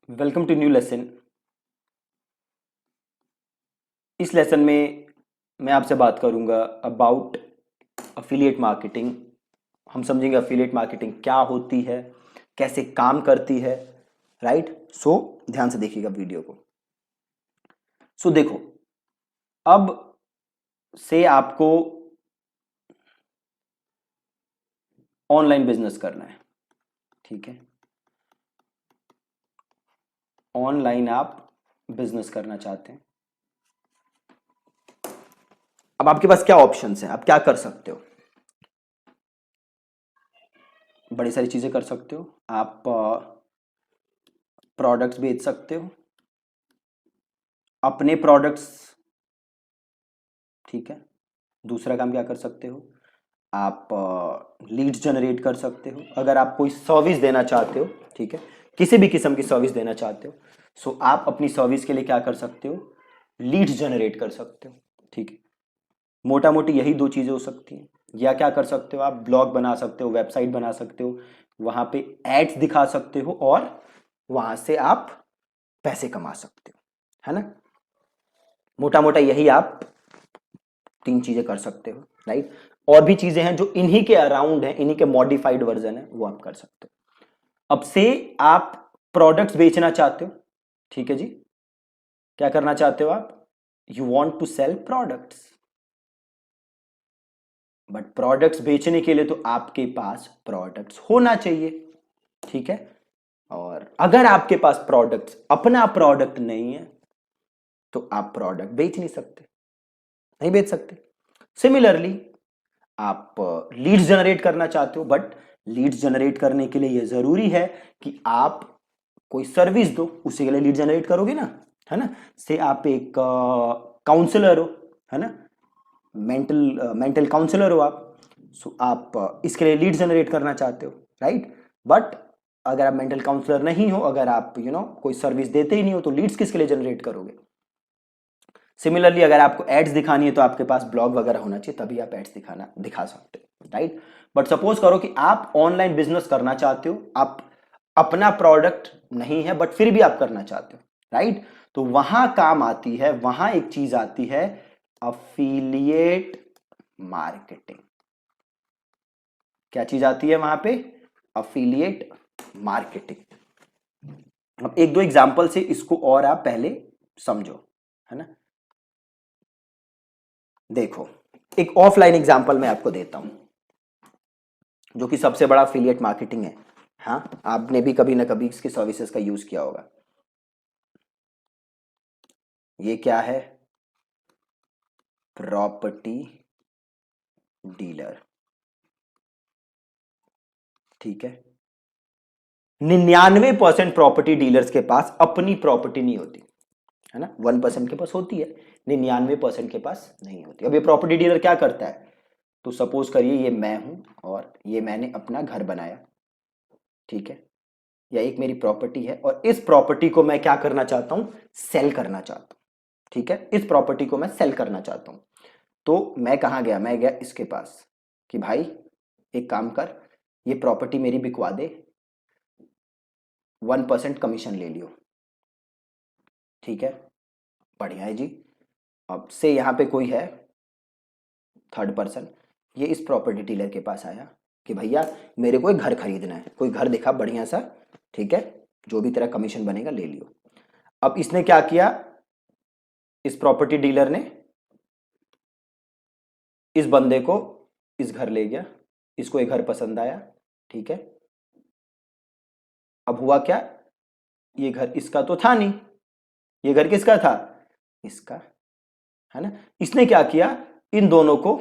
Welcome to new lesson. इस lesson में मैं आपसे बात करूंगा अबाउट अफिलिएट मार्केटिंग। हम समझेंगे अफिलिएट मार्केटिंग क्या होती है, कैसे काम करती है। राइट, सो ध्यान से देखिएगा वीडियो को। देखो, अब से आपको ऑनलाइन बिजनेस करना है। ठीक है, ऑनलाइन आप बिजनेस करना चाहते हैं। अब आपके पास क्या ऑप्शंस हैं, आप क्या कर सकते हो? बड़ी सारी चीजें कर सकते हो। आप प्रोडक्ट्स बेच सकते हो, अपने प्रोडक्ट्स। ठीक है, दूसरा काम क्या कर सकते हो? आप लीड्स जनरेट कर सकते हो। अगर आप कोई सर्विस देना चाहते हो, ठीक है, किसी भी किस्म की सर्विस देना चाहते हो, सो आप अपनी सर्विस के लिए क्या कर सकते हो? लीड्स जनरेट कर सकते हो। ठीक है, मोटा मोटी यही दो चीजें हो सकती हैं। या क्या कर सकते हो? आप ब्लॉग बना सकते हो, वेबसाइट बना सकते हो, वहां पे एड्स दिखा सकते हो और वहां से आप पैसे कमा सकते हो। है ना? मोटा मोटा यही आप तीन चीजें कर सकते हो। राइट, और भी चीजें हैं जो इन्हीं के अराउंड है, इन्हीं के मॉडिफाइड वर्जन है, वो आप कर सकते हो। अब से आप प्रोडक्ट्स बेचना चाहते हो। ठीक है जी, क्या करना चाहते हो आप? You want to sell products. But products बेचने के लिए तो आपके पास प्रोडक्ट्स होना चाहिए। ठीक है, और अगर आपके पास प्रोडक्ट्स, अपना प्रोडक्ट नहीं है, तो आप प्रोडक्ट बेच नहीं सकते, नहीं बेच सकते। सिमिलरली, आप लीड्स जनरेट करना चाहते हो, बट लीड्स जनरेट करने के लिए यह जरूरी है कि आप कोई सर्विस दो, उसी के लिए लीड जनरेट करोगे ना। है ना? से आप एक काउंसलर हो, है ना, मेंटल मेंटल काउंसलर हो आप। सो आप इसके लिए लीड जनरेट करना चाहते हो। राइट, बट अगर आप मेंटल काउंसलर नहीं हो, अगर आप कोई सर्विस देते ही नहीं हो, तो लीड्स किसके लिए जनरेट करोगे? सिमिलरली, अगर आपको एड्स दिखानी है तो आपके पास ब्लॉग वगैरह होना चाहिए, तभी आप एड्स दिखा सकते हो। राइट, बट सपोज करो कि आप ऑनलाइन बिजनेस करना चाहते हो, आप अपना प्रोडक्ट नहीं है बट फिर भी आप करना चाहते हो। राइट, तो वहां काम आती है, वहां एक चीज आती है, अफिलिएट मार्केटिंग। क्या चीज आती है वहां पे? Affiliate marketing. अब एक दो एग्जांपल से इसको और आप पहले समझो। है ना? देखो, एक ऑफलाइन एग्जांपल मैं आपको देता हूं, जो कि सबसे बड़ा अफिलिएट मार्केटिंग है। हाँ, आपने भी कभी ना कभी इसकी सर्विसेज का यूज किया होगा। ये क्या है? Property dealer. ठीक है, 99% प्रॉपर्टी डीलर्स के पास अपनी प्रॉपर्टी नहीं होती। है ना? 1% के पास होती है, 99% के पास नहीं होती। अब ये प्रॉपर्टी डीलर क्या करता है? तो सपोज करिए ये मैं हूं और ये मैंने अपना घर बनाया। ठीक है, या एक मेरी प्रॉपर्टी है और इस प्रॉपर्टी को मैं क्या करना चाहता हूं? सेल करना चाहता हूं। ठीक है, इस प्रॉपर्टी को मैं सेल करना चाहता हूं। तो मैं कहां गया? मैं गया इसके पास कि भाई एक काम कर, ये प्रॉपर्टी मेरी बिकवा दे, 1% कमीशन ले लियो। ठीक है, बढ़िया है जी। अब से यहां पे कोई है थर्ड पर्सन, ये इस प्रॉपर्टी डीलर के पास आया कि भैया मेरे को एक घर खरीदना है, कोई घर दिखा बढ़िया सा। ठीक है, जो भी तेरा कमीशन बनेगा ले लियो। अब इसने क्या किया? इस प्रॉपर्टी डीलर ने इस बंदे को इस घर ले गया, इसको एक घर पसंद आया। ठीक है, अब हुआ क्या? ये घर इसका तो था नहीं, ये घर किसका था? इसका। है ना? इसने क्या किया? इन दोनों को,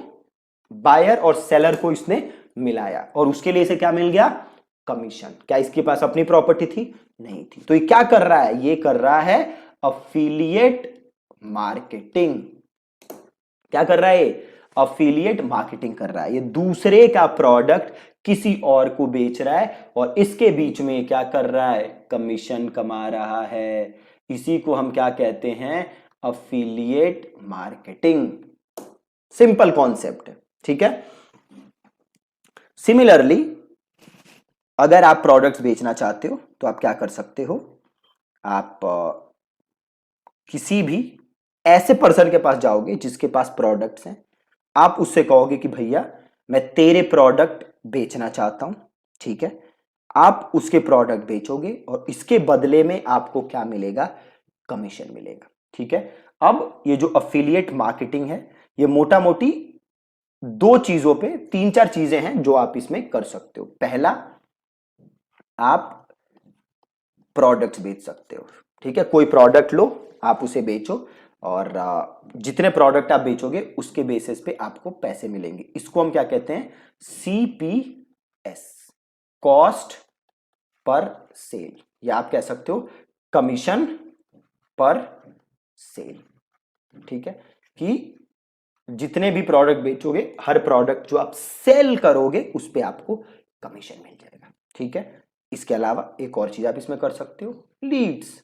बायर और सेलर को इसने मिलाया और उसके लिए इसे क्या मिल गया? कमीशन। क्या इसके पास अपनी प्रॉपर्टी थी? नहीं थी। तो ये क्या कर रहा है? ये कर रहा है अफिलिएट मार्केटिंग। क्या कर रहा है? अफिलिएट मार्केटिंग कर रहा है। ये दूसरे का प्रोडक्ट किसी और को बेच रहा है और इसके बीच में क्या कर रहा है? कमीशन कमा रहा है। इसी को हम क्या कहते हैं? Affiliate marketing. सिंपल कॉन्सेप्ट है। ठीक है, सिमिलरली, अगर आप प्रोडक्ट्स बेचना चाहते हो तो आप क्या कर सकते हो? आप किसी भी ऐसे पर्सन के पास जाओगे जिसके पास प्रोडक्ट्स हैं, आप उससे कहोगे कि भैया मैं तेरे प्रोडक्ट बेचना चाहता हूं, ठीक है। आप उसके प्रोडक्ट बेचोगे और इसके बदले में आपको क्या मिलेगा, कमीशन मिलेगा, ठीक है। अब ये जो अफिलिएट मार्केटिंग है, ये मोटा मोटी दो चीजों पे, तीन चार चीजें हैं जो आप इसमें कर सकते हो। पहला, आप प्रोडक्ट्स बेच सकते हो, ठीक है। कोई प्रोडक्ट लो, आप उसे बेचो और जितने प्रोडक्ट आप बेचोगे उसके बेसिस पे आपको पैसे मिलेंगे। इसको हम क्या कहते हैं, CPS, कॉस्ट पर सेल, या आप कह सकते हो कमीशन पर सेल, ठीक है। कि जितने भी प्रोडक्ट बेचोगे, हर प्रोडक्ट जो आप सेल करोगे उस पे आपको कमीशन मिल जाएगा, ठीक है। इसके अलावा एक और चीज आप इसमें कर सकते हो, लीड्स।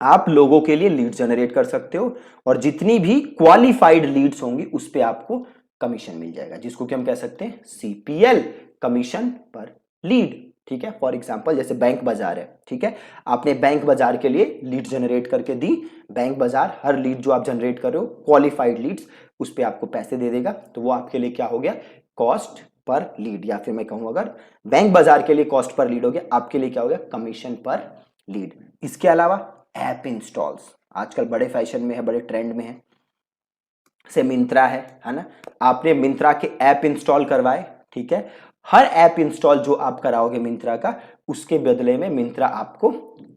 आप लोगों के लिए लीड जनरेट कर सकते हो और जितनी भी क्वालिफाइड लीड्स होंगी उस पे आपको कमीशन मिल जाएगा, जिसको कि हम कह सकते हैं CPL, कमीशन पर लीड, ठीक है। फॉर एग्जांपल जैसे बैंक बाजार है, ठीक है। आपने बैंक बाजार के लिए लीड जनरेट करके दी, बैंक बाजार हर लीड जो आप जनरेट कर रहे हो, क्वालिफाइड लीड्स, उस पे आपको पैसे दे देगा। तो वो आपके लिए क्या हो गया, कॉस्ट पर लीड, या फिर मैं कहूं अगर बैंक बाजार के लिए कॉस्ट पर लीड हो गया, आपके लिए क्या हो गया, कमीशन पर लीड। इसके अलावा ऐप इंस्टॉल्स आजकल बड़े फैशन में है, बड़े ट्रेंड में है। से मिंत्रा है ना, आपने मिंत्रा के ऐप इंस्टॉल करवाए, ठीक है। हर ऐप इंस्टॉल जो आप कराओगे मिंत्रा का, उसके बदले में मिंत्रा आपको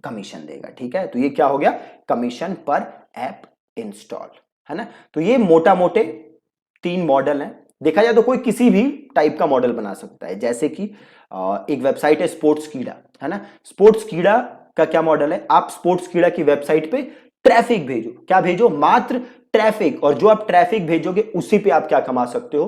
कमीशन देगा, ठीक है। तो ये क्या हो गया, कमीशन पर ऐप इंस्टॉल, है ना। तो ये मोटा मोटे तीन मॉडल हैं। देखा जाए तो कोई किसी भी टाइप का मॉडल बना सकता है। जैसे कि एक वेबसाइट है स्पोर्ट्स कीड़ा, है ना। स्पोर्ट्स कीड़ा का क्या मॉडल है, आप स्पोर्ट्स कीड़ा की वेबसाइट पे ट्रैफिक भेजो, क्या भेजो, मात्र ट्रैफिक, और जो आप ट्रैफिक भेजोगे उसी पे आप क्या कमा सकते हो,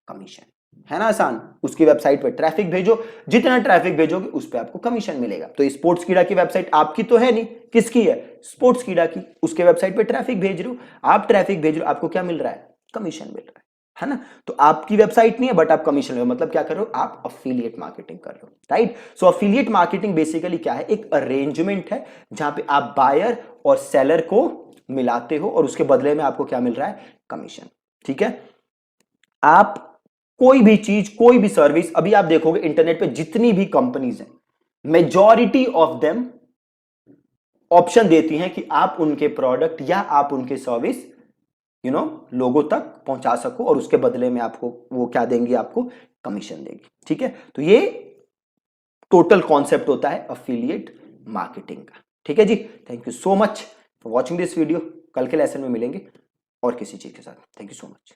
कमीशन, है ना। आसान, उसकी वेबसाइट पे ट्रैफिक भेजो, जितना ट्रैफिक भेजोगे उस पे आपको कमीशन मिलेगा। तो स्पोर्ट्स कीड़ा की वेबसाइट आपकी तो है नहीं, किसकी है, स्पोर्ट्स कीड़ा की। उसके वेबसाइट पे ट्रैफिक भेज रहे हो, आप ट्रैफिक भेज रहे हो, आपको क्या मिल रहा है, कमीशन मिल रहा है ना। तो आपकी वेबसाइट नहीं है बट आप कमीशन ले रहे हो, मतलब क्या कर रहे हो, आप अफिलिएट मार्केटिंग कर रहे हो, राइट। सो अफिलिएट मार्केटिंग बेसिकली क्या है, एक अरेंजमेंट है जहां पे आप बायर और सेलर को मिलाते हो और उसके बदले में आपको क्या मिल रहा है, कमीशन, ठीक है। आप कोई भी चीज, कोई भी सर्विस, अभी आप देखोगे इंटरनेट पे जितनी भी कंपनीज हैं, मेजॉरिटी ऑफ देम ऑप्शन देती हैं कि आप उनके प्रोडक्ट या आप उनके सर्विस लोगों तक पहुंचा सको और उसके बदले में आपको वो क्या देंगी, आपको कमीशन देगी, ठीक है। तो ये टोटल कॉन्सेप्ट होता है अफिलिएट मार्केटिंग का, ठीक है जी। Thank you so much for watching this video. कल के लेसन में मिलेंगे और किसी चीज के साथ। Thank you so much.